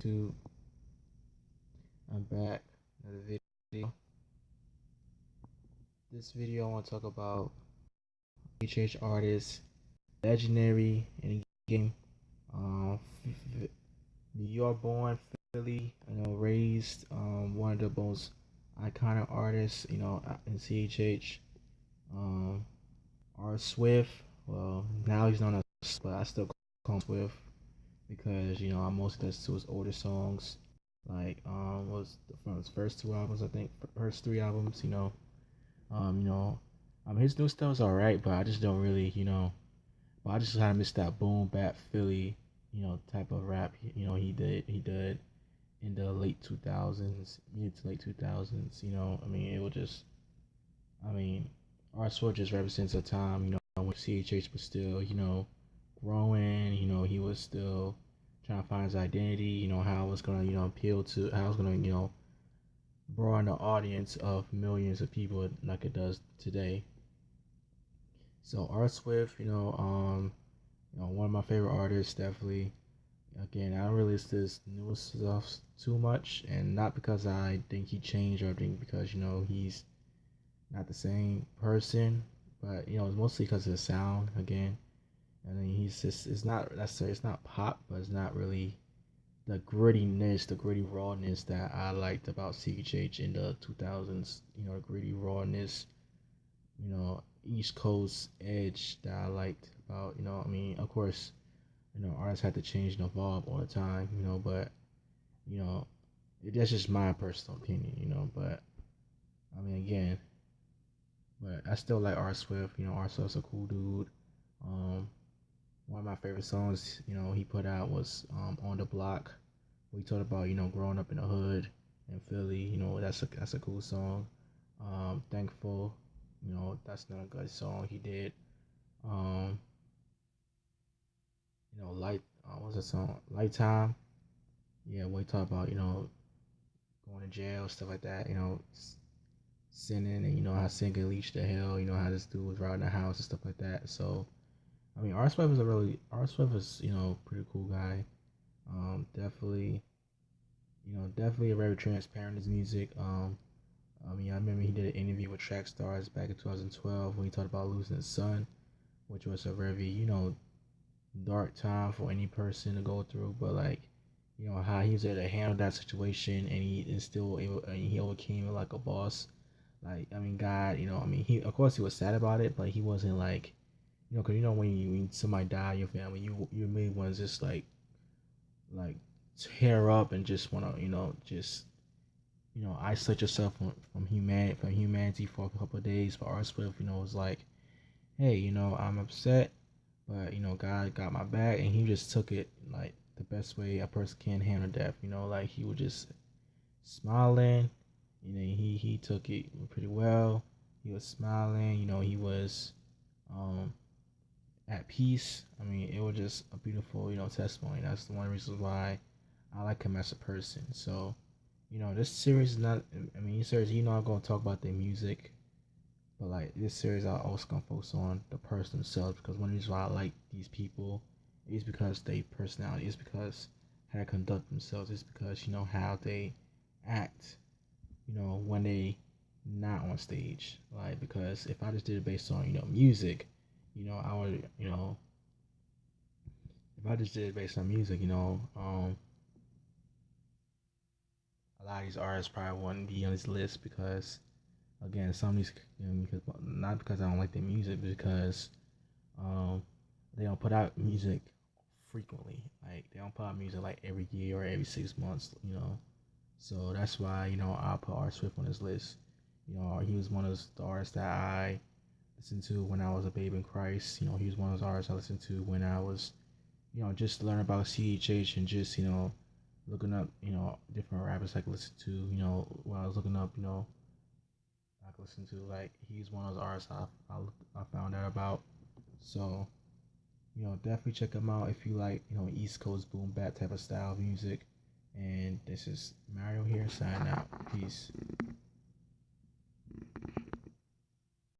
YouTube. I'm back. Another video. This video I want to talk about HH artist, legendary in the game. New York born, Philly, raised. One of the most iconic artists, in CHH. Um, R. Swift. Well, now he's known as, but I still call him Swift because I mostly listen to his older songs, like was from his first two albums, I think, first three albums. Um, you know, his new stuff's alright, but I just don't really, but I just kind of miss that boom bap Philly, type of rap. He did in the late 2000s, mid to late 2000s. It was just, I mean, our sort just represents a time, when CHH was still, growing. He was still trying to find his identity. How it was gonna, appeal to, how it was gonna, broaden the audience of millions of people like it does today. So R. Swift, one of my favorite artists, definitely. Again, I don't really listen to his new stuff too much, and not because I think he changed or think because he's not the same person, but it's mostly because of the sound. Again, I mean, he's just, it's not necessarily, it's not pop, but it's not really the grittiness, the gritty rawness that I liked about CHH in the 2000s. Gritty rawness, East Coast edge that I liked about. Of course, artists had to change and evolve all the time. But you know, that's just my personal opinion. But again, but I still like R. Swift. R. Swift's a cool dude. Um, One of my favorite songs, he put out was "On the Block." We talked about growing up in the hood in Philly. That's a cool song. Thankful. That's not a good song he did. Um, light. What's the song? Lifetime. Yeah, we talk about going to jail, stuff like that. Sinning, and how sin can lead to hell. How this dude was riding the house and stuff like that. So R. Swift is pretty cool guy. Definitely, definitely a very transparent his music. I remember he did an interview with Track Stars back in 2012 when he talked about losing his son, which was a very dark time for any person to go through. But like, how he was able to handle that situation, and he is still able, and he overcame it like a boss. Like, God, he, of course he was sad about it, but he wasn't like, because when somebody die in your family, you really want to just like tear up and just want to just isolate yourself from humanity for a couple of days. But R. Swift, was like, hey, I'm upset, but God got my back, and he just took it like the best way a person can handle death. Like he was just smiling. He took it pretty well. He was smiling. He was um at peace. It was just a beautiful testimony. That's the one reason why I like him as a person. So this series is not. This series, I'm gonna talk about their music, but like this series, I also gonna focus on the person themselves, because one reason why I like these people is because they personality, is because how they conduct themselves, is because how they act, when they not on stage. Like, because if I just did it based on music, I would if I just did it based on music, a lot of these artists probably wouldn't be on this list, because again, some of these, because not because I don't like their music, but because um, they don't put out music frequently. Like, they don't put out music like every year or every 6 months. So that's why I put R. Swift on this list. He was one of the artists that I listened to when I was a babe in Christ. He was one of those artists I listened to when I was just learning about CHH, and just looking up different rappers I could listen to. When I was looking up I could listen to, like, he's one of those artists I found out about. So definitely check him out if you like East Coast boom bap type of style of music. And this is Mario here, signing out. Peace.